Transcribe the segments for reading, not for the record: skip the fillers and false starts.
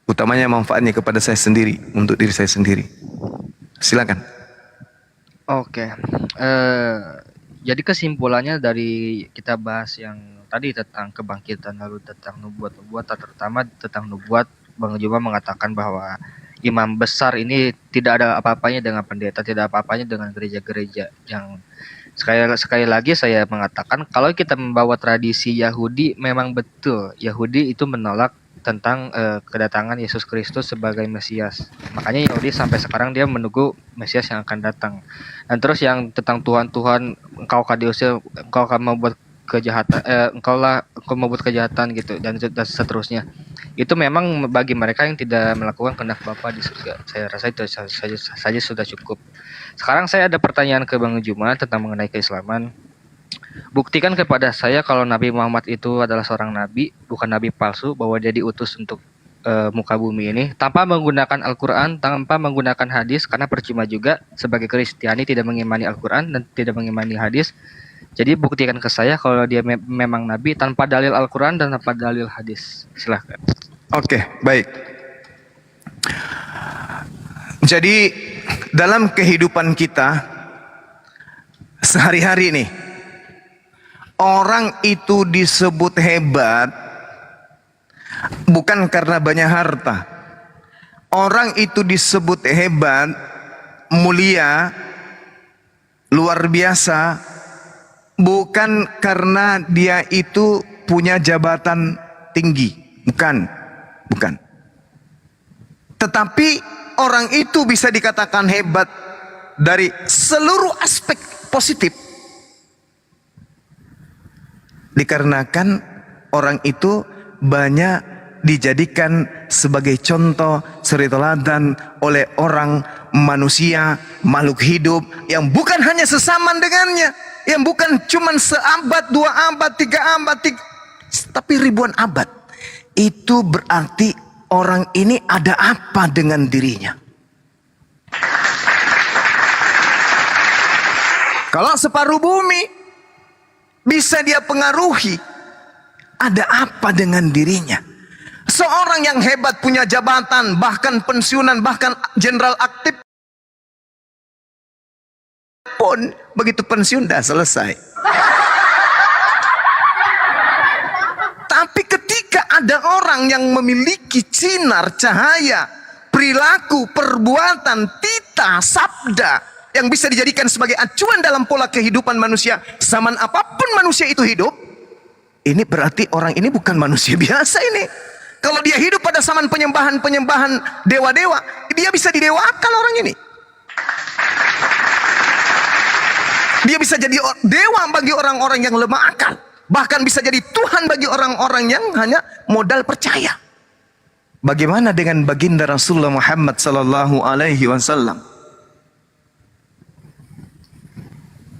Utamanya manfaatnya kepada saya sendiri, untuk diri saya sendiri. Silakan. Oke, eh, jadi kesimpulannya dari kita bahas yang tadi tentang kebangkitan, lalu tentang nubuat-nubuat, terutama tentang nubuat, Bang Juma mengatakan bahwa imam besar ini tidak ada apa-apanya dengan pendeta, tidak apa-apanya dengan gereja-gereja. Yang sekali sekali lagi saya mengatakan, kalau kita membawa tradisi Yahudi, memang betul Yahudi itu menolak tentang kedatangan Yesus Kristus sebagai Mesias. Makanya Yahudi sampai sekarang dia menunggu Mesias yang akan datang. Dan terus yang tentang Tuhan, engkau akan diusir, engkau akan membuat kejahatan, engkau membuat kejahatan gitu, dan seterusnya. Itu memang bagi mereka yang tidak melakukan kehendak Bapa di surga. Saya rasa itu saja sudah cukup. Sekarang saya ada pertanyaan ke Bang Juma tentang mengenai keislaman. Buktikan kepada saya kalau Nabi Muhammad itu adalah seorang nabi, bukan nabi palsu, bahwa dia diutus untuk muka bumi ini tanpa menggunakan Al-Quran, tanpa menggunakan hadis, karena percuma juga sebagai Kristiani tidak mengimani Al-Quran dan tidak mengimani hadis. Jadi buktikan ke saya kalau dia memang nabi tanpa dalil Al-Quran dan tanpa dalil hadis. Silahkan. Oke, baik. Jadi dalam kehidupan kita sehari-hari nih, orang itu disebut hebat bukan karena banyak harta. Orang itu disebut hebat, mulia, luar biasa, bukan karena dia itu punya jabatan tinggi. Bukan. Tetapi orang itu bisa dikatakan hebat dari seluruh aspek positif, dikarenakan orang itu banyak dijadikan sebagai contoh suri teladan oleh orang, manusia, makhluk hidup yang bukan hanya sesaman dengannya, yang bukan cuma seabad, 2 abad, 3 abad, tapi ribuan abad. Itu berarti orang ini ada apa dengan dirinya. Kalau separuh bumi bisa dia pengaruhi, ada apa dengan dirinya? Seorang yang hebat, punya jabatan, bahkan pensiunan, bahkan jenderal aktif pun begitu pensiun dah selesai. Tapi ketika ada orang yang memiliki sinar cahaya, perilaku, perbuatan, tita, sabda yang bisa dijadikan sebagai acuan dalam pola kehidupan manusia, zaman apapun manusia itu hidup, ini berarti orang ini bukan manusia biasa ini. Kalau dia hidup pada zaman penyembahan dewa-dewa, dia bisa didewakan orang ini. Dia bisa jadi dewa bagi orang-orang yang lemah akal. Bahkan bisa jadi Tuhan bagi orang-orang yang hanya modal percaya. Bagaimana dengan baginda Rasulullah Muhammad sallallahu alaihi wasallam?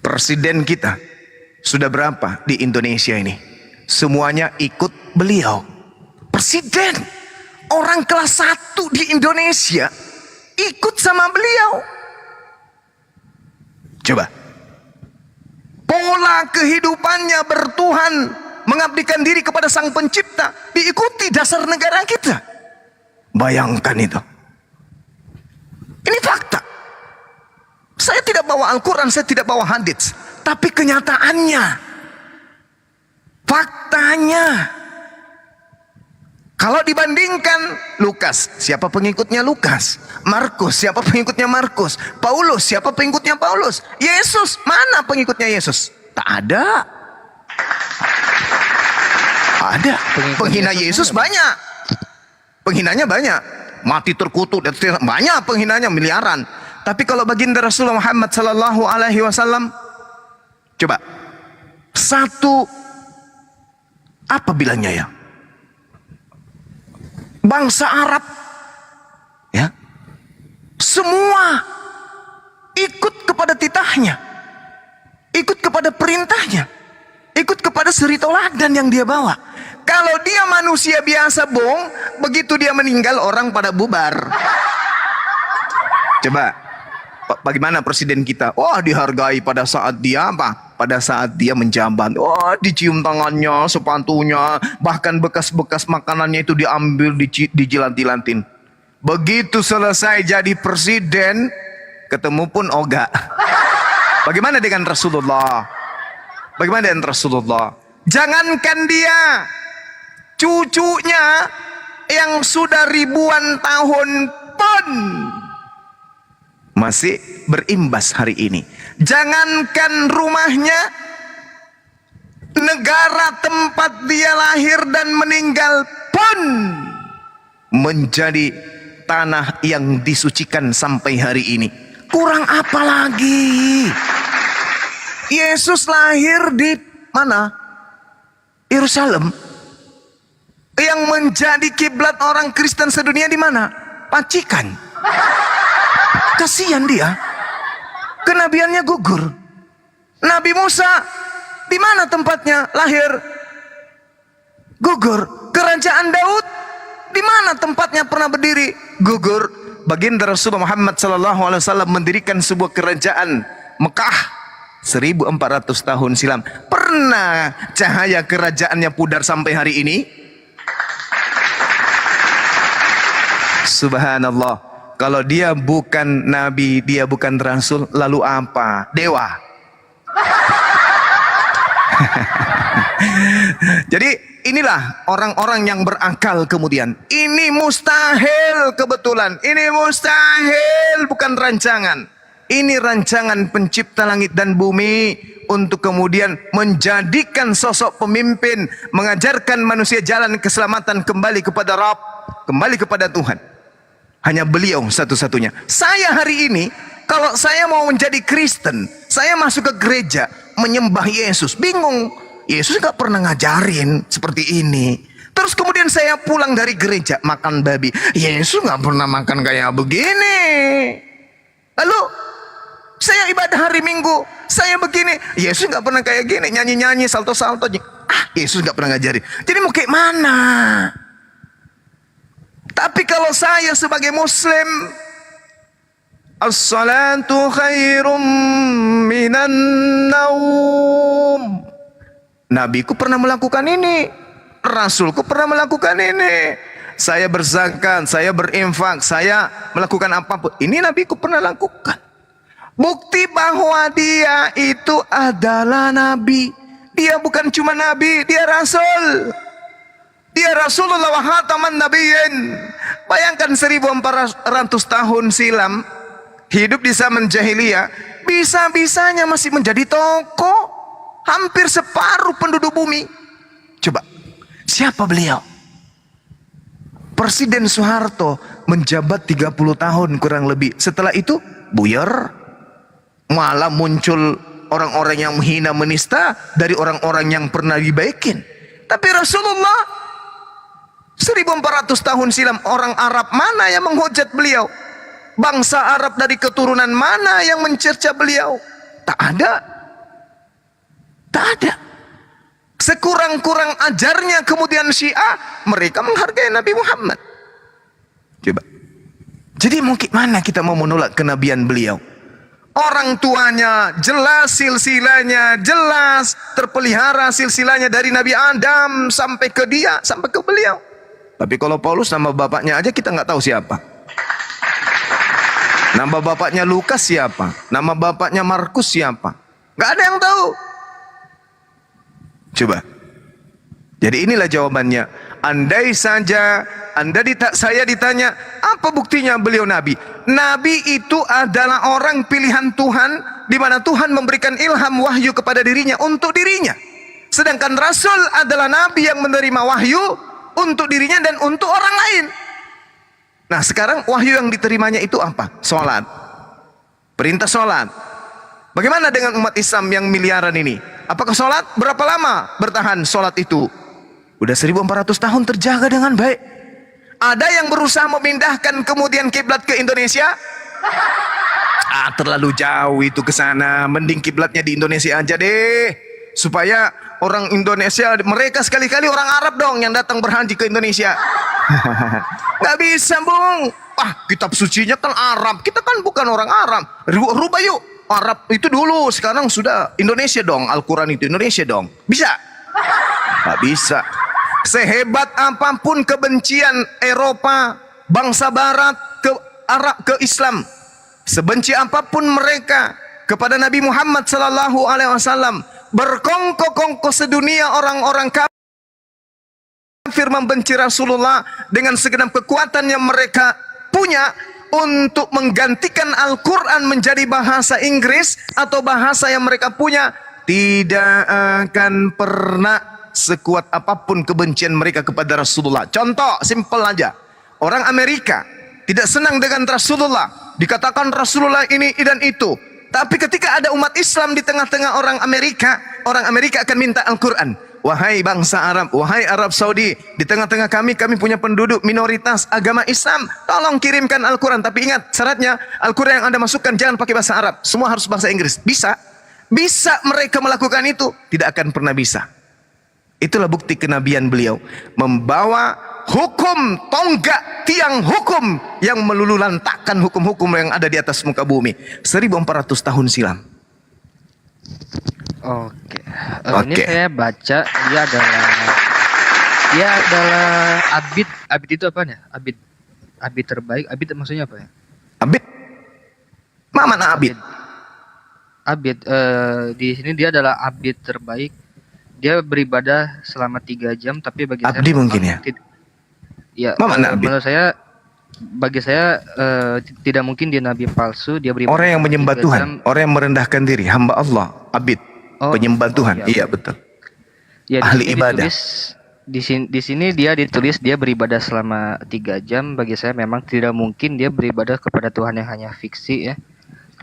Presiden kita sudah berapa di Indonesia ini? Semuanya ikut beliau. Presiden, orang kelas 1 di Indonesia ikut sama beliau. Coba, pola kehidupannya bertuhan, mengabdikan diri kepada Sang Pencipta, diikuti dasar negara kita. Bayangkan itu. Ini fakta. Saya tidak bawa Al-Quran, saya tidak bawa hadits, tapi kenyataannya, faktanya. Kalau dibandingkan Lukas, siapa pengikutnya Lukas? Markus, siapa pengikutnya Markus? Paulus, siapa pengikutnya Paulus? Yesus, mana pengikutnya Yesus? Tak ada. Ada. Penghina Yesus banyak. Penghinanya banyak. Mati terkutuk, banyak penghinanya, miliaran. Tapi kalau baginda Rasulullah Muhammad sallallahu alaihi wasallam, coba satu, apa bilangnya ya? Bangsa Arab, ya, semua ikut kepada titahnya, ikut kepada perintahnya, ikut kepada suri teladan yang dia bawa. Kalau dia manusia biasa, begitu dia meninggal orang pada bubar. Coba, bagaimana presiden kita? Wah, dihargai pada saat dia apa? pada saat dia menjabat. Oh, dicium tangannya, sepatunya, bahkan bekas-bekas makanannya itu diambil, dijilat-jilatin. Begitu selesai jadi presiden, ketemu pun ogah. Bagaimana dengan Rasulullah? Bagaimana dengan Rasulullah? Jangankan dia, cucunya yang sudah ribuan tahun pun masih berimbas hari ini. Jangankan rumahnya, negara tempat dia lahir dan meninggal pun menjadi tanah yang disucikan sampai hari ini. Kurang apa lagi? Yesus lahir di mana? Yerusalem. Yang menjadi kiblat orang Kristen sedunia di mana? Pacikan. Kasihan dia. Kenabiannya gugur. Nabi Musa di mana tempatnya lahir? Gugur. Kerajaan Daud di mana tempatnya pernah berdiri? Gugur. Baginda Rasulullah Muhammad SAW mendirikan sebuah kerajaan Mekah 1400 tahun silam. Pernah cahaya kerajaannya pudar sampai hari ini? Subhanallah. Kalau dia bukan nabi, dia bukan rasul, lalu apa? Dewa. Jadi inilah orang-orang yang berakal kemudian. Ini mustahil kebetulan. Ini mustahil, bukan rancangan. Ini rancangan pencipta langit dan bumi untuk kemudian menjadikan sosok pemimpin, mengajarkan manusia jalan keselamatan kembali kepada Rabb, kembali kepada Tuhan. Hanya beliau satu-satunya. Saya hari ini, kalau saya mau menjadi Kristen, saya masuk ke gereja menyembah Yesus. Bingung. Yesus gak pernah ngajarin seperti ini. Terus kemudian saya pulang dari gereja makan babi. Yesus gak pernah makan kayak begini. Lalu saya ibadah hari Minggu, saya begini. Yesus gak pernah kayak gini, nyanyi-nyanyi, salto-salto. Yesus gak pernah ngajarin. Jadi mau kayak mana? Tapi kalau saya sebagai Muslim, as-salatu khairum minan naum. Nabiku pernah melakukan ini, Rasulku pernah melakukan ini. Saya berzakat, saya berinfak, saya melakukan apapun. Ini Nabiku pernah lakukan. Bukti bahwa dia itu adalah Nabi. Dia bukan cuma Nabi, dia Rasul. Dia Rasulullah wa khataman nabiyyin. Bayangkan 1400 tahun silam, hidup di zaman jahiliyah, bisa-bisanya masih menjadi tokoh. Hampir separuh penduduk bumi. Coba, siapa beliau? Presiden Soeharto menjabat 30 tahun kurang lebih. Setelah itu, buyar. Malah muncul orang-orang yang menghina menista dari orang-orang yang pernah dibaikin. Tapi Rasulullah 1400 tahun silam, orang Arab mana yang menghujat beliau? Bangsa Arab dari keturunan mana yang mencerca beliau? Tak ada. Tak ada. Sekurang-kurang ajarnya kemudian Syiah, mereka menghargai Nabi Muhammad. Coba. Jadi mungkin mana kita mau menolak kenabian beliau? Orang tuanya jelas, silsilanya jelas, terpelihara silsilanya dari Nabi Adam sampai ke dia, sampai ke beliau. Tapi kalau Paulus, nama bapaknya aja kita nggak tahu siapa. Nama bapaknya Lukas siapa? Nama bapaknya Markus siapa? Nggak ada yang tahu. Coba. Jadi inilah jawabannya. Andai saja saya ditanya, apa buktinya beliau nabi? Nabi itu adalah orang pilihan Tuhan, di mana Tuhan memberikan ilham wahyu kepada dirinya untuk dirinya. Sedangkan Rasul adalah nabi yang menerima wahyu untuk dirinya dan untuk orang lain. Nah, sekarang wahyu yang diterimanya itu apa? Sholat. Perintah sholat. Bagaimana dengan umat Islam yang miliaran ini? Apakah sholat? Berapa lama bertahan sholat itu? Udah 1400 tahun terjaga dengan baik. Ada yang berusaha memindahkan kemudian kiblat ke Indonesia? Terlalu jauh itu ke sana. Mending kiblatnya di Indonesia aja deh. Supaya orang Indonesia, mereka sekali-kali orang Arab dong yang datang berhaji ke Indonesia. Gak bisa, Bung. Kitab sucinya kan Arab. Kita kan bukan orang Arab. Rubah yuk. Arab itu dulu, sekarang sudah Indonesia dong, Al-Quran itu Indonesia dong. Bisa? Nggak bisa. Sehebat apapun kebencian Eropa, bangsa Barat ke Arab ke Islam, sebenci apapun mereka kepada Nabi Muhammad sallallahu alaihi wasallam, berkongkok-kongkok sedunia orang-orang kafir membenci Rasulullah dengan segenap kekuatan yang mereka punya untuk menggantikan Al-Quran menjadi bahasa Inggris atau bahasa yang mereka punya, tidak akan pernah sekuat apapun kebencian mereka kepada Rasulullah. Contoh simpel aja, orang Amerika tidak senang dengan Rasulullah, dikatakan Rasulullah ini dan itu, tapi ketika ada umat Islam di tengah-tengah orang Amerika akan minta Al-Quran. Wahai bangsa Arab, wahai Arab Saudi, di tengah-tengah kami punya penduduk minoritas agama Islam, tolong kirimkan Al-Quran. Tapi ingat syaratnya, Al-Quran yang Anda masukkan jangan pakai bahasa Arab, semua harus bahasa Inggris. Bisa? Bisa mereka melakukan itu? Tidak akan pernah bisa. Itulah bukti kenabian beliau, membawa hukum, tonggak tiang hukum yang meluluhlantakkan hukum-hukum yang ada di atas muka bumi 1400 tahun silam. Oke. Ini saya baca dia adalah abid. Abid itu apa ya? Abid terbaik. Abid maksudnya apa ya? Abid? Mana abid? Abid di sini dia adalah abid terbaik. Dia beribadah selama 3 jam, tapi bagi abdi saya mungkin ya. Ya, menurut saya, bagi saya tidak mungkin dia nabi palsu. Dia beribadah orang yang menyembah Tuhan, orang yang merendahkan diri, hamba Allah, abid, penyembah Tuhan. Iya betul. Ya, ahli ibadah. Di sini dia ditulis dia beribadah selama 3 jam. Bagi saya memang tidak mungkin dia beribadah kepada Tuhan yang hanya fiksi ya.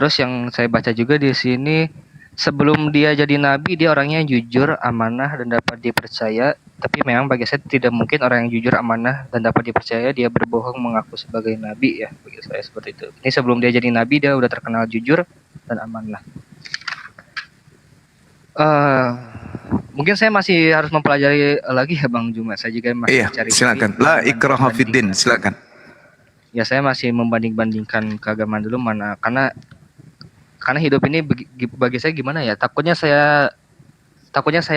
Terus yang saya baca juga di sini, sebelum dia jadi nabi, dia orangnya jujur, amanah, dan dapat dipercaya. Tapi memang bagi saya tidak mungkin orang yang jujur, amanah, dan dapat dipercaya dia berbohong mengaku sebagai nabi ya. Bagi saya seperti itu. Ini sebelum dia jadi nabi, dia udah terkenal jujur dan amanah. Mungkin saya masih harus mempelajari lagi ya Bang Juma. Saya juga masih cari. Silakan. La ikraha fiddin, silakan. Ya, saya masih membanding-bandingkan keagamaan dulu karena hidup ini bagi saya gimana ya, takutnya saya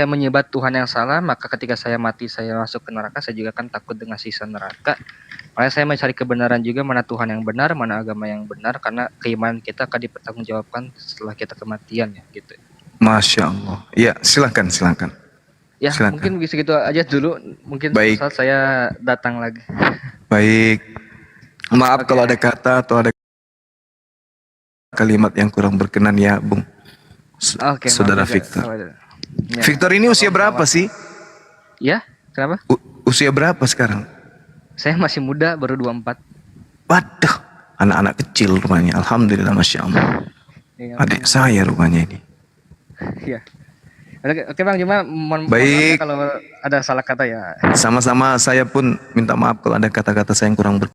menyembah Tuhan yang salah, maka ketika saya mati saya masuk ke neraka, saya juga kan takut dengan sisa neraka. Makanya saya mencari kebenaran juga, mana Tuhan yang benar, mana agama yang benar, karena keimanan kita akan dipertanggungjawabkan setelah kita kematian ya gitu. Masya Allah. Ya silakan. Ya silakan. Mungkin segitu aja dulu, mungkin baik. Saat saya datang lagi. Baik, maaf kalau ada kata atau ada kalimat yang kurang berkenan ya Bung. Saudara Victor. Ya. Victor ini usia berapa sih? Ya, kenapa? Usia berapa sekarang? Saya masih muda, baru 24. Waduh, anak-anak kecil rupanya. Alhamdulillah, Masya Allah. Ya, adik saya rupanya ini. Ya. Oke Bang, cuma mohon baik. Maaf kalau ada salah kata ya. Sama-sama, saya pun minta maaf kalau ada kata-kata saya yang kurang berkenan.